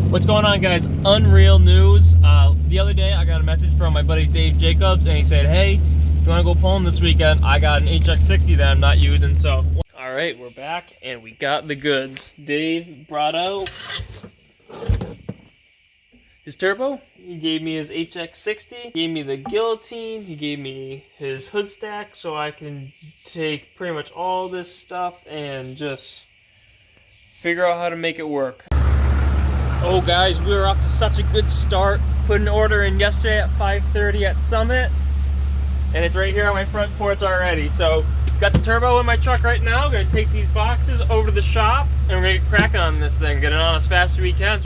What's going on, guys? Unreal news. The other day I got a message from my buddy Dave Jacobs, and he said, hey, if you want to go pull him this weekend, I got an HX60 that I'm not using. So all right, we're back and we got the goods. Dave brought out his turbo. He gave me his HX60, he gave me the guillotine, he gave me his hood stack so I can take pretty much all this stuff and just figure out how to make it work. Oh guys, we were off to such a good start. Put an order in yesterday at 5:30 at Summit, and it's right here on my front porch already. So got the turbo in my truck right now. Gonna take these boxes over to the shop and we're gonna get cracking on this thing, get it on as fast as we can.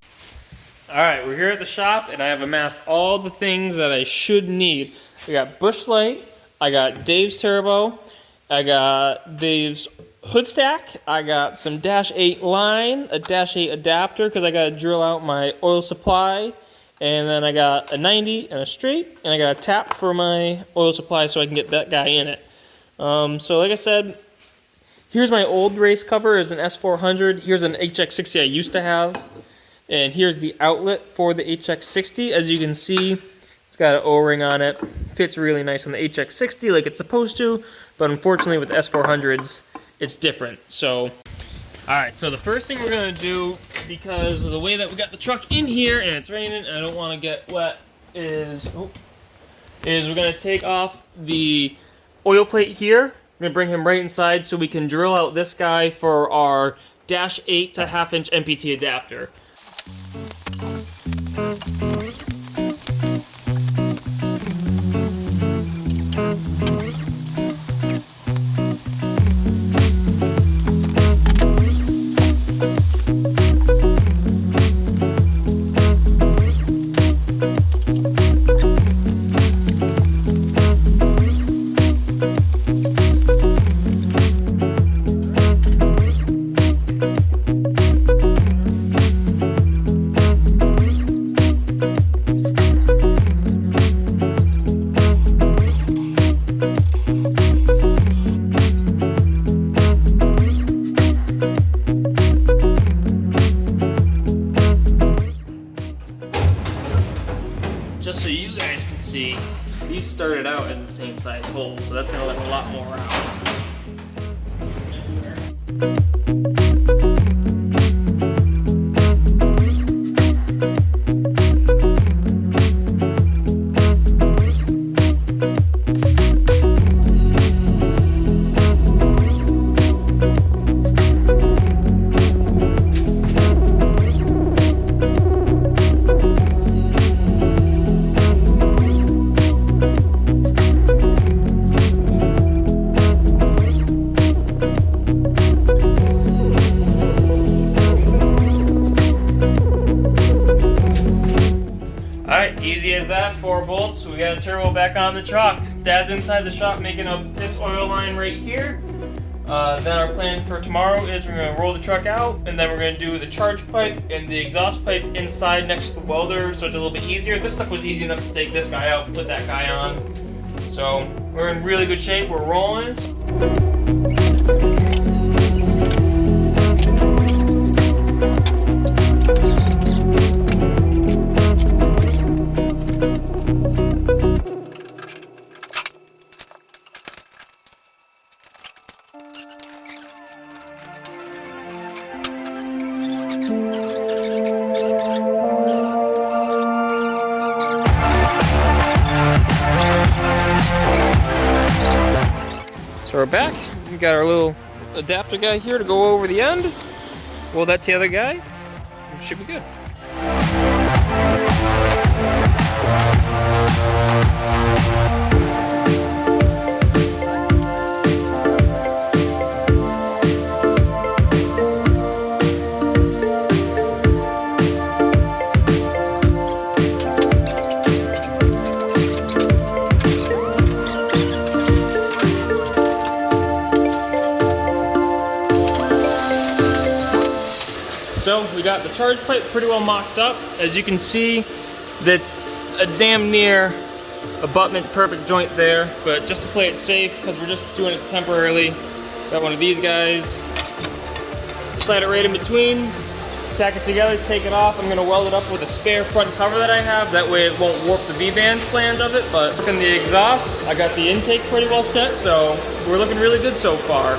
Alright, we're here at the shop and I have amassed all the things that I should need. I got bush light, I got Dave's turbo, I got Dave's hood stack, I got some Dash 8 line, a Dash 8 adapter because I got to drill out my oil supply, and then I got a 90 and a straight, and I got a tap for my oil supply so I can get that guy in it. So like I said, here's my old race cover as an S400, here's an HX60 I used to have, and here's the outlet for the HX60. As you can see, it's got an O-ring on it, fits really nice on the HX60 like it's supposed to, but unfortunately with the S400s, it's different. So, alright, so the first thing we're going to do, because of the way that we got the truck in here and it's raining and I don't want to get wet, is we're going to take off the oil plate here. We're going to bring him right inside so we can drill out this guy for our Dash 8 to 1/2 inch MPT adapter. Just so you guys can see, these started out as the same size hole, so that's gonna let a lot more out. Alright, easy as that, 4 bolts. We got a turbo back on the truck. Dad's inside the shop making up this oil line right here. Then our plan for tomorrow is we're going to roll the truck out, and then we're going to do the charge pipe and the exhaust pipe inside next to the welder, so it's a little bit easier. This stuff was easy enough to take this guy out, put that guy on. So we're in really good shape, we're rolling. So we're back. We got our little adapter guy here to go over the end. Roll that to the other guy. It should be good. So we got the charge pipe pretty well mocked up. As you can see, that's a damn near abutment perfect joint there, but just to play it safe, because we're just doing it temporarily, got one of these guys, slide it right in between, tack it together, take it off. I'm gonna weld it up with a spare front cover that I have. That way it won't warp the V-band flange of it. But looking the exhaust, I got the intake pretty well set, so we're looking really good so far.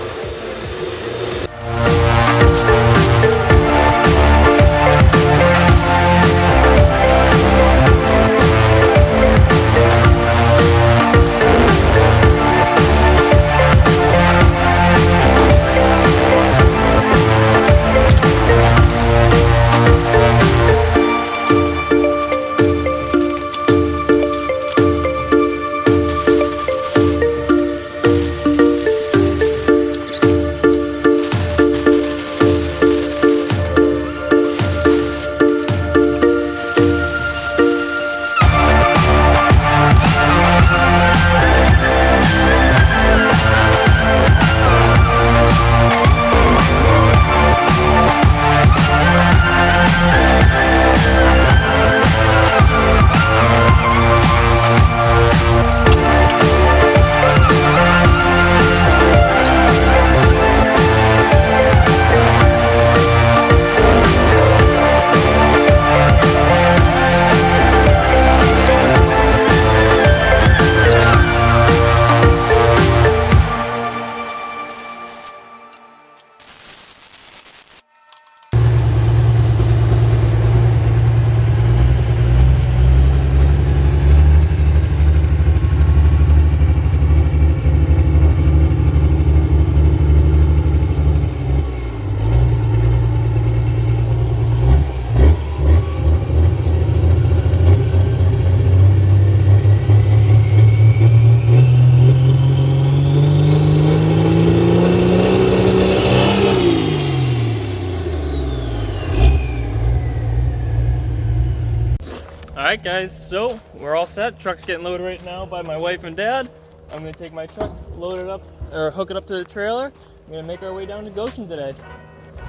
Alright guys, so we're all set. Truck's getting loaded right now by my wife and dad. I'm gonna take my truck, load it up, or hook it up to the trailer. We're gonna make our way down to Goshen today.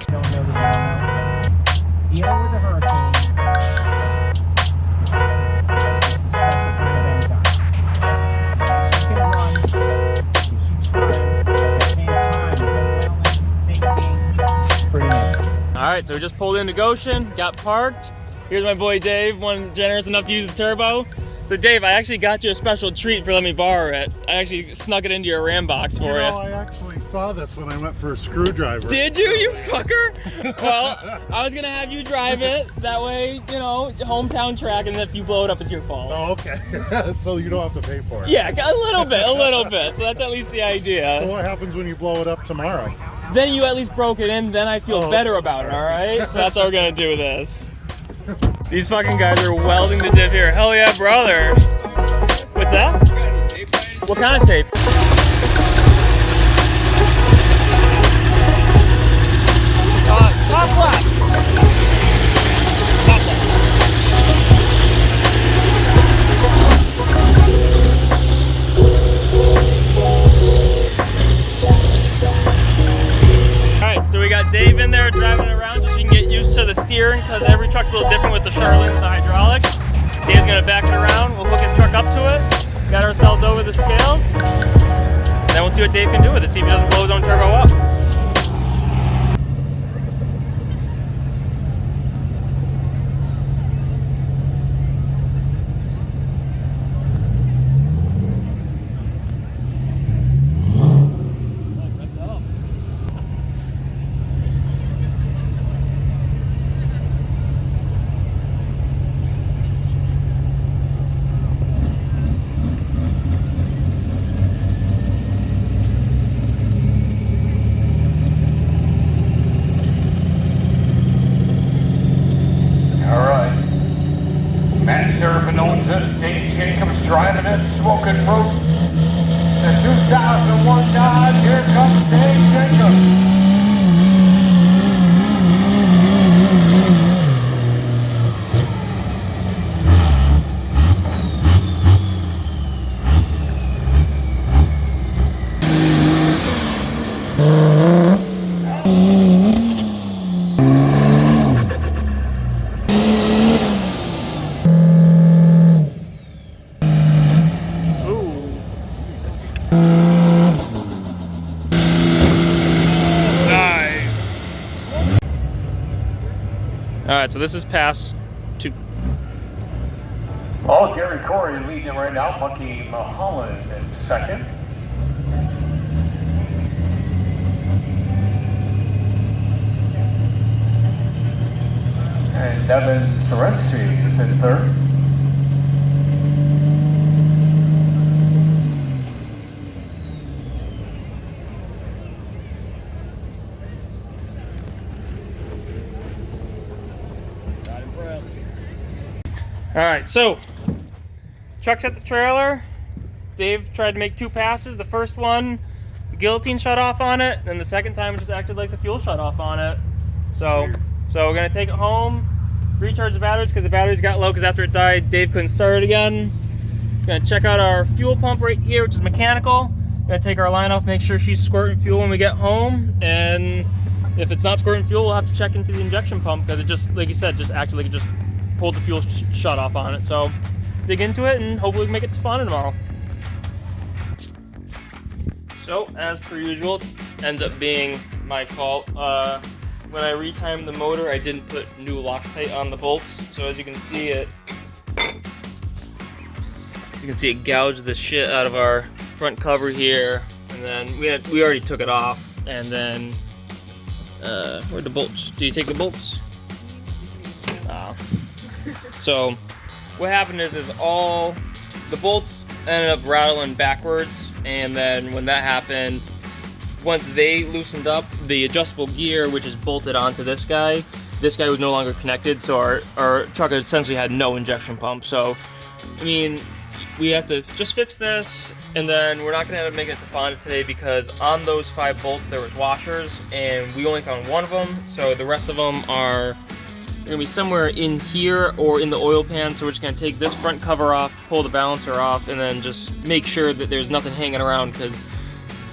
Don't know the now. Dealing with a hurricane. It's just a special kind of engine. Yes, you can run. Gives you time. At the same time, it's thinking. Pretty nice. Alright, so we just pulled into Goshen, got parked. Here's my boy Dave, one generous enough to use the turbo. So Dave, I actually got you a special treat for letting me borrow it. I actually snuck it into your RAM box for you. I actually saw this when I went for a screwdriver. Did you, you fucker? Well, I was gonna have you drive it. That way, you know, hometown track, and if you blow it up, it's your fault. Oh, okay. So you don't have to pay for it. Yeah, a little bit. So that's at least the idea. So what happens when you blow it up tomorrow? Then you at least broke it in, then I feel better about it, all right? So that's how we're gonna do this. These fucking guys are welding the diff here. Hell yeah, brother. What's that? What kind of tape? Top left. Top left. Alright, so we got Dave in there driving around just so you can get used to the steering, because every truck's a little different with the Charlene and the hydraulics. Dave's gonna back it around, we'll hook his truck up to it, got ourselves over the scales, then we'll see what Dave can do with it, see if he doesn't blow his own turbo up. Surfing owns this. Dave Jacobs driving it, smoking rope. The 2001 Dodge, here comes Dave Jacobs. right, so this is pass 2. Oh, Gary Corey leading right now. Bucky Mulholland in second. And Devin Sorensi is in third. Not impressed. All right, so truck's at the trailer. Dave tried to make 2 passes. The first one, the guillotine shut off on it, and the second time it just acted like the fuel shut off on it. So we're gonna take it home, recharge the batteries because the batteries got low because after it died, Dave couldn't start it again. Gonna check out our fuel pump right here, which is mechanical. Gonna take our line off, make sure she's squirting fuel when we get home, and if it's not squirting fuel, we'll have to check into the injection pump because it just, like you said, just acted like it just pulled the fuel shut off on it. So dig into it and hopefully we can make it to Fonda tomorrow. So as per usual, ends up being my fault. When I retimed the motor, I didn't put new Loctite on the bolts. So as you can see, it gouged the shit out of our front cover here, and then we already took it off. And then where'd the bolts? Do you take the bolts? So what happened is all the bolts ended up rattling backwards, and then when that happened, once they loosened up, the adjustable gear, which is bolted onto this guy was no longer connected, so our truck essentially had no injection pump. So I mean, we have to just fix this, and then we're not gonna end up making it to Fonda today because on those 5 bolts there was washers, and we only found 1 of them, so the rest of them are gonna be somewhere in here or in the oil pan. So we're just gonna take this front cover off, pull the balancer off, and then just make sure that there's nothing hanging around because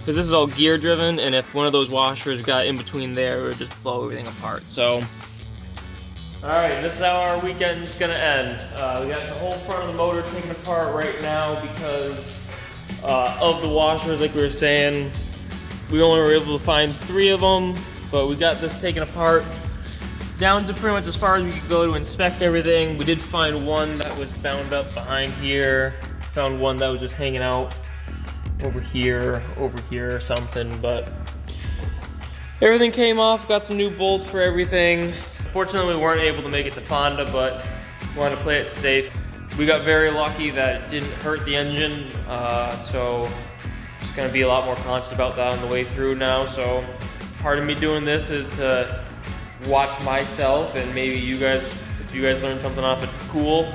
this is all gear driven, and if one of those washers got in between there, it would just blow everything apart. So all right, this is how our weekend's gonna end. We got the whole front of the motor taken apart right now because of the washers, like we were saying. We only were able to find 3 of them, but we got this taken apart down to pretty much as far as we could go to inspect everything. We did find one that was bound up behind here. Found one that was just hanging out over here or something, but everything came off. Got some new bolts for everything. Fortunately, we weren't able to make it to Fonda, but wanted to play it safe. We got very lucky that it didn't hurt the engine, so just gonna be a lot more conscious about that on the way through now. So part of me doing this is to watch myself, and maybe you guys, if you guys learn something off it, cool.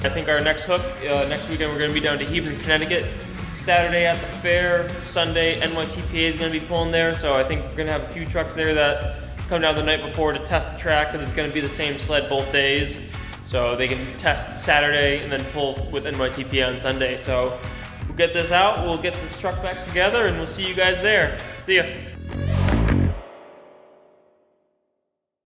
I think our next hook, next weekend we're gonna be down to Hebron, Connecticut. Saturday at the fair, Sunday NYTPA is gonna be pulling there, so I think we're gonna have a few trucks there that come down the night before to test the track because it's gonna be the same sled both days. So they can test Saturday and then pull with NYTPA on Sunday. So we'll get this out, we'll get this truck back together, and we'll see you guys there. See ya.